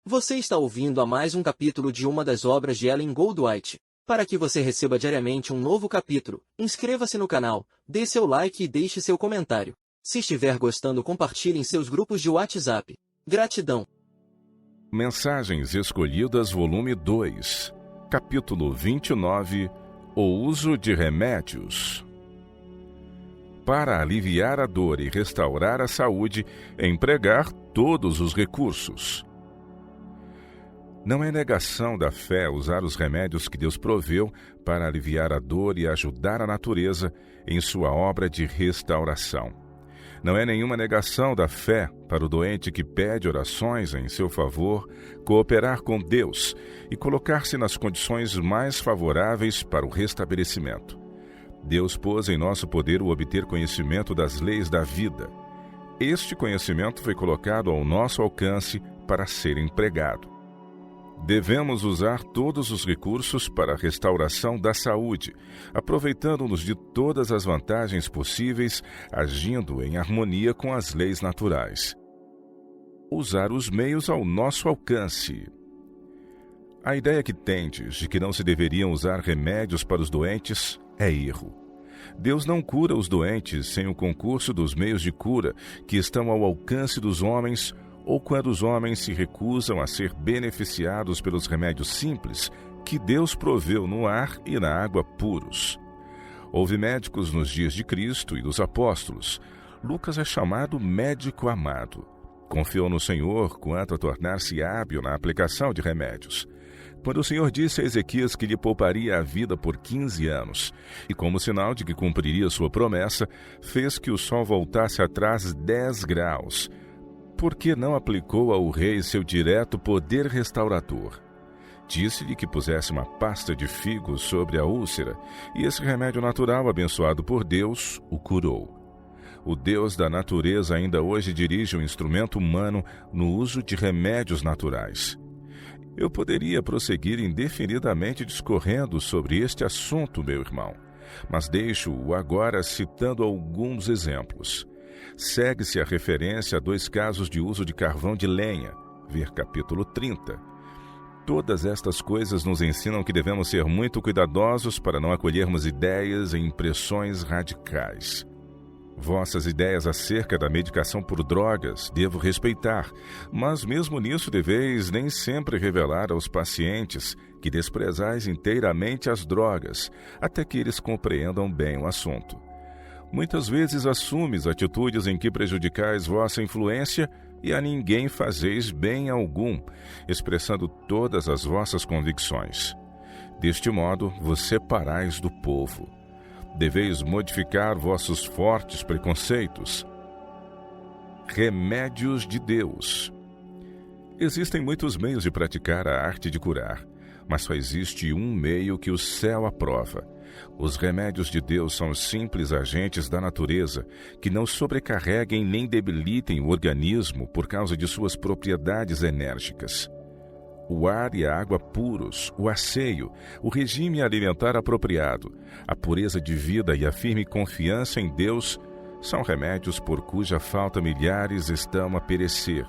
Você está ouvindo a mais um capítulo de uma das obras de Ellen Goldwhite. Para que você receba diariamente um novo capítulo, inscreva-se no canal, dê seu like e deixe seu comentário. Se estiver gostando, compartilhe em seus grupos de WhatsApp. Gratidão. Mensagens Escolhidas, volume 2, capítulo 29, o uso de remédios. Para aliviar a dor e restaurar a saúde, empregar todos os recursos. Não é negação da fé usar os remédios que Deus proveu para aliviar a dor e ajudar a natureza em sua obra de restauração. Não é nenhuma negação da fé para o doente que pede orações em seu favor, cooperar com Deus e colocar-se nas condições mais favoráveis para o restabelecimento. Deus pôs em nosso poder o obter conhecimento das leis da vida. Este conhecimento foi colocado ao nosso alcance para ser empregado. Devemos usar todos os recursos para a restauração da saúde, aproveitando-nos de todas as vantagens possíveis, agindo em harmonia com as leis naturais. Usar os meios ao nosso alcance. A ideia que tendes de que não se deveriam usar remédios para os doentes é erro. Deus não cura os doentes sem o concurso dos meios de cura que estão ao alcance dos homens, ou quando os homens se recusam a ser beneficiados pelos remédios simples que Deus proveu no ar e na água puros. Houve médicos nos dias de Cristo e dos apóstolos. Lucas é chamado médico amado. Confiou no Senhor quanto a tornar-se hábil na aplicação de remédios. Quando o Senhor disse a Ezequias que lhe pouparia a vida por 15 anos, e como sinal de que cumpriria sua promessa, fez que o sol voltasse atrás 10 graus, por que não aplicou ao rei seu direto poder restaurador? Disse-lhe que pusesse uma pasta de figos sobre a úlcera, e esse remédio natural, abençoado por Deus, o curou. O Deus da natureza ainda hoje dirige o instrumento humano no uso de remédios naturais. Eu poderia prosseguir indefinidamente discorrendo sobre este assunto, meu irmão, mas deixo-o agora citando alguns exemplos. Segue-se a referência a 2 casos de uso de carvão de lenha, ver capítulo 30. Todas estas coisas nos ensinam que devemos ser muito cuidadosos para não acolhermos ideias e impressões radicais. Vossas ideias acerca da medicação por drogas devo respeitar, mas mesmo nisso deveis nem sempre revelar aos pacientes que desprezais inteiramente as drogas, até que eles compreendam bem o assunto. Muitas vezes assumes atitudes em que prejudicais vossa influência e a ninguém fazeis bem algum, expressando todas as vossas convicções. Deste modo, vos separais do povo. Deveis modificar vossos fortes preconceitos. Remédios de Deus. Existem muitos meios de praticar a arte de curar, mas só existe um meio que o céu aprova. Os remédios de Deus são simples agentes da natureza que não sobrecarreguem nem debilitem o organismo por causa de suas propriedades enérgicas. O ar e a água puros, o asseio, o regime alimentar apropriado, a pureza de vida e a firme confiança em Deus são remédios por cuja falta milhares estão a perecer.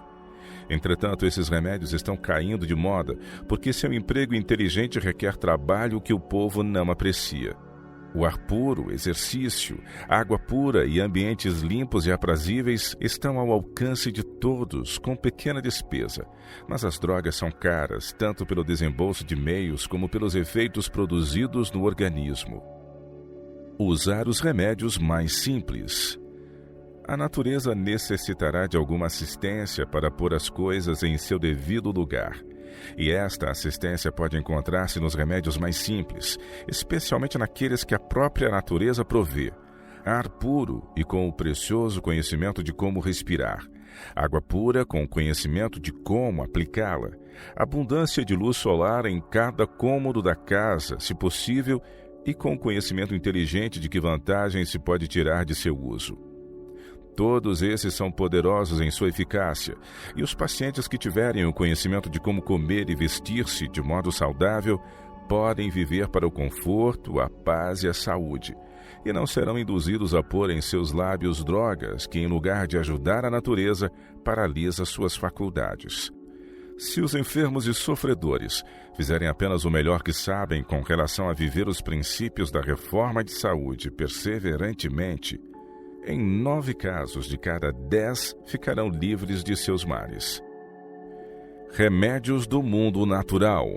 Entretanto, esses remédios estão caindo de moda, porque seu emprego inteligente requer trabalho que o povo não aprecia. O ar puro, exercício, água pura e ambientes limpos e aprazíveis estão ao alcance de todos, com pequena despesa. Mas as drogas são caras, tanto pelo desembolso de meios como pelos efeitos produzidos no organismo. Usar os remédios mais simples. A natureza necessitará de alguma assistência para pôr as coisas em seu devido lugar. E esta assistência pode encontrar-se nos remédios mais simples, especialmente naqueles que a própria natureza provê. Ar puro e com o precioso conhecimento de como respirar. Água pura com o conhecimento de como aplicá-la. Abundância de luz solar em cada cômodo da casa, se possível, e com o conhecimento inteligente de que vantagem se pode tirar de seu uso. Todos esses são poderosos em sua eficácia, e os pacientes que tiverem o conhecimento de como comer e vestir-se de modo saudável podem viver para o conforto, a paz e a saúde, e não serão induzidos a pôr em seus lábios drogas que, em lugar de ajudar a natureza, paralisa suas faculdades. Se os enfermos e sofredores fizerem apenas o melhor que sabem com relação a viver os princípios da reforma de saúde perseverantemente, em 9 casos de cada 10 ficarão livres de seus males. Remédios do mundo natural.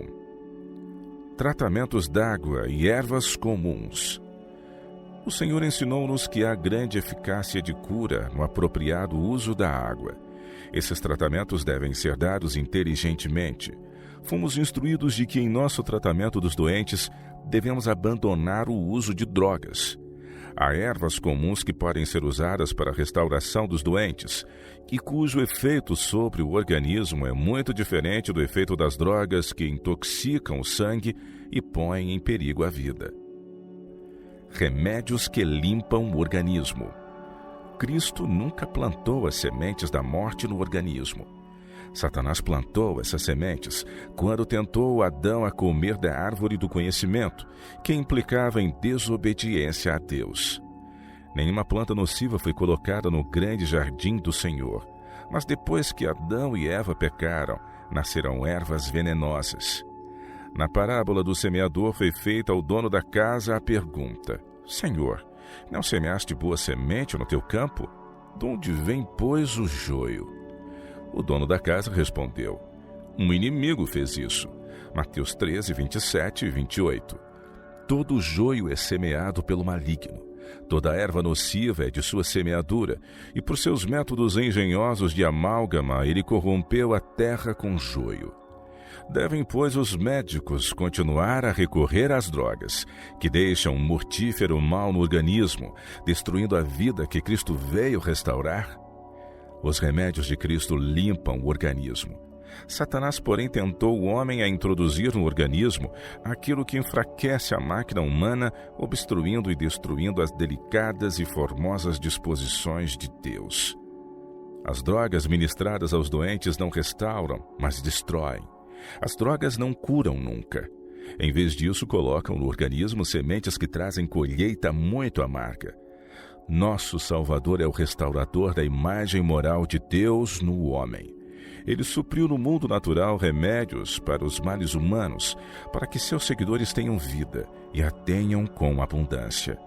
Tratamentos d'água e ervas comuns. O Senhor ensinou-nos que há grande eficácia de cura no apropriado uso da água. Esses tratamentos devem ser dados inteligentemente. Fomos instruídos de que em nosso tratamento dos doentes devemos abandonar o uso de drogas. Há ervas comuns que podem ser usadas para a restauração dos doentes e cujo efeito sobre o organismo é muito diferente do efeito das drogas que intoxicam o sangue e põem em perigo a vida. Remédios que limpam o organismo. Cristo nunca plantou as sementes da morte no organismo. Satanás plantou essas sementes quando tentou Adão a comer da árvore do conhecimento, que implicava em desobediência a Deus. Nenhuma planta nociva foi colocada no grande jardim do Senhor, mas depois que Adão e Eva pecaram, nasceram ervas venenosas. Na parábola do semeador foi feita ao dono da casa a pergunta: Senhor, não semeaste boa semente no teu campo? De onde vem, pois, o joio? O dono da casa respondeu: um inimigo fez isso. Mateus 13, 27 e 28. Todo joio é semeado pelo maligno. Toda erva nociva é de sua semeadura, e por seus métodos engenhosos de amálgama ele corrompeu a terra com joio. Devem, pois, os médicos continuar a recorrer às drogas, que deixam um mortífero mal no organismo, destruindo a vida que Cristo veio restaurar? Os remédios de Cristo limpam o organismo. Satanás, porém, tentou o homem a introduzir no organismo aquilo que enfraquece a máquina humana, obstruindo e destruindo as delicadas e formosas disposições de Deus. As drogas ministradas aos doentes não restauram, mas destroem. As drogas não curam nunca. Em vez disso, colocam no organismo sementes que trazem colheita muito amarga. Nosso Salvador é o restaurador da imagem moral de Deus no homem. Ele supriu no mundo natural remédios para os males humanos, para que seus seguidores tenham vida e a tenham com abundância.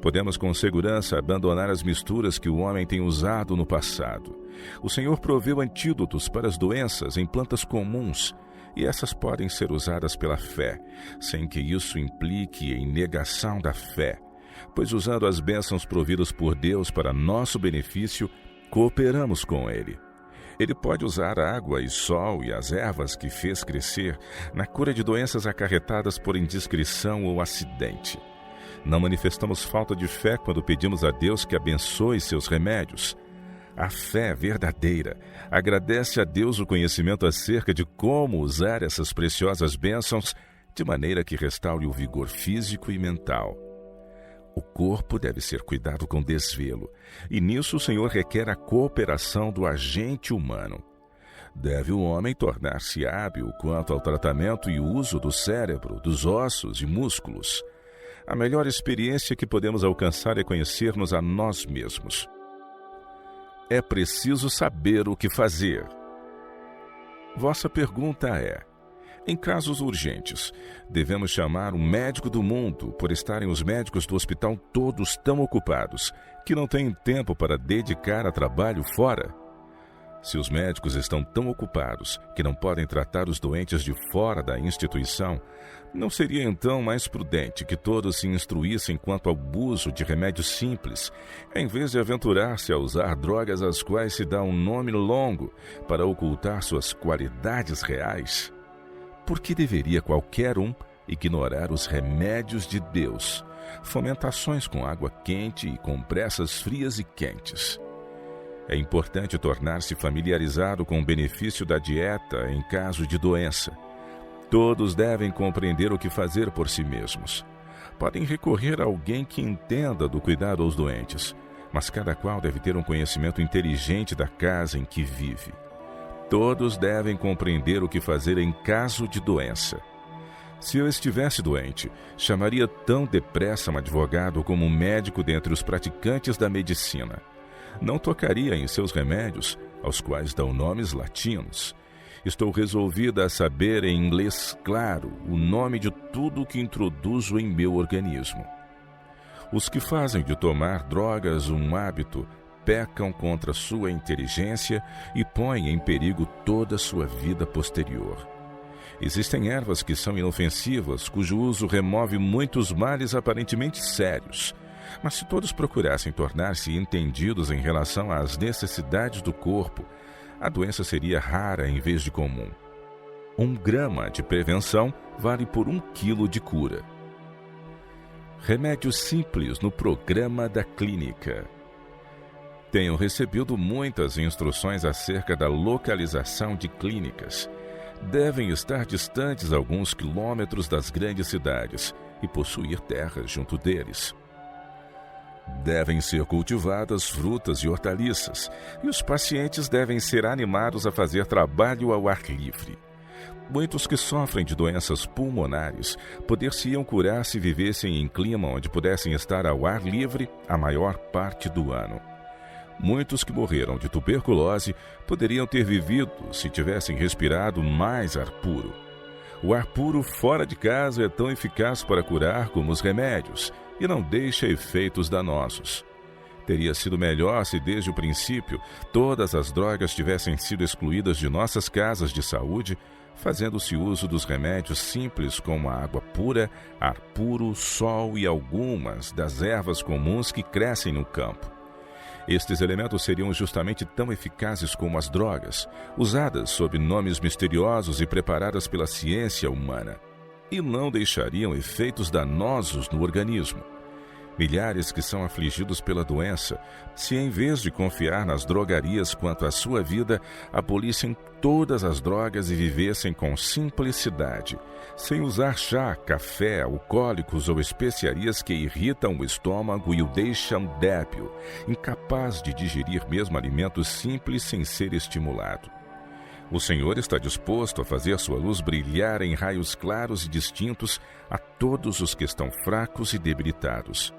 Podemos com segurança abandonar as misturas que o homem tem usado no passado. O Senhor proveu antídotos para as doenças em plantas comuns, e essas podem ser usadas pela fé, sem que isso implique em negação da fé, pois usando as bênçãos providas por Deus para nosso benefício, cooperamos com Ele. Ele pode usar a água e sol e as ervas que fez crescer na cura de doenças acarretadas por indiscrição ou acidente. Não manifestamos falta de fé quando pedimos a Deus que abençoe seus remédios. A fé verdadeira agradece a Deus o conhecimento acerca de como usar essas preciosas bênçãos de maneira que restaure o vigor físico e mental. O corpo deve ser cuidado com desvelo, e nisso o Senhor requer a cooperação do agente humano. Deve o homem tornar-se hábil quanto ao tratamento e uso do cérebro, dos ossos e músculos. A melhor experiência que podemos alcançar é conhecermos a nós mesmos. É preciso saber o que fazer. Vossa pergunta é: em casos urgentes, devemos chamar um médico do mundo por estarem os médicos do hospital todos tão ocupados que não têm tempo para dedicar a trabalho fora? Se os médicos estão tão ocupados que não podem tratar os doentes de fora da instituição, não seria então mais prudente que todos se instruíssem quanto ao uso de remédios simples, em vez de aventurar-se a usar drogas às quais se dá um nome longo para ocultar suas qualidades reais? Por que deveria qualquer um ignorar os remédios de Deus, fomentações com água quente e compressas frias e quentes? É importante tornar-se familiarizado com o benefício da dieta em caso de doença. Todos devem compreender o que fazer por si mesmos. Podem recorrer a alguém que entenda do cuidado aos doentes, mas cada qual deve ter um conhecimento inteligente da casa em que vive. Todos devem compreender o que fazer em caso de doença. Se eu estivesse doente, chamaria tão depressa um advogado como um médico dentre os praticantes da medicina. Não tocaria em seus remédios, aos quais dão nomes latinos. Estou resolvida a saber em inglês claro o nome de tudo que introduzo em meu organismo. Os que fazem de tomar drogas um hábito pecam contra sua inteligência e põem em perigo toda a sua vida posterior. Existem ervas que são inofensivas, cujo uso remove muitos males aparentemente sérios. Mas se todos procurassem tornar-se entendidos em relação às necessidades do corpo, a doença seria rara em vez de comum. 1 grama de prevenção vale por 1 quilo de cura. Remédios simples no programa da clínica. Tenho recebido muitas instruções acerca da localização de clínicas. Devem estar distantes alguns quilômetros das grandes cidades e possuir terras junto deles. Devem ser cultivadas frutas e hortaliças, e os pacientes devem ser animados a fazer trabalho ao ar livre. Muitos que sofrem de doenças pulmonares poder-se-iam curar se vivessem em clima onde pudessem estar ao ar livre a maior parte do ano. Muitos que morreram de tuberculose poderiam ter vivido se tivessem respirado mais ar puro. O ar puro fora de casa é tão eficaz para curar como os remédios e não deixa efeitos danosos. Teria sido melhor se desde o princípio todas as drogas tivessem sido excluídas de nossas casas de saúde, fazendo-se uso dos remédios simples como a água pura, ar puro, sol e algumas das ervas comuns que crescem no campo. Estes elementos seriam justamente tão eficazes como as drogas, usadas sob nomes misteriosos e preparadas pela ciência humana, e não deixariam efeitos danosos no organismo. Milhares que são afligidos pela doença, se em vez de confiar nas drogarias quanto à sua vida, abolissem todas as drogas e vivessem com simplicidade, sem usar chá, café, alcoólicos ou especiarias que irritam o estômago e o deixam débil, incapaz de digerir mesmo alimentos simples sem ser estimulado. O Senhor está disposto a fazer sua luz brilhar em raios claros e distintos a todos os que estão fracos e debilitados.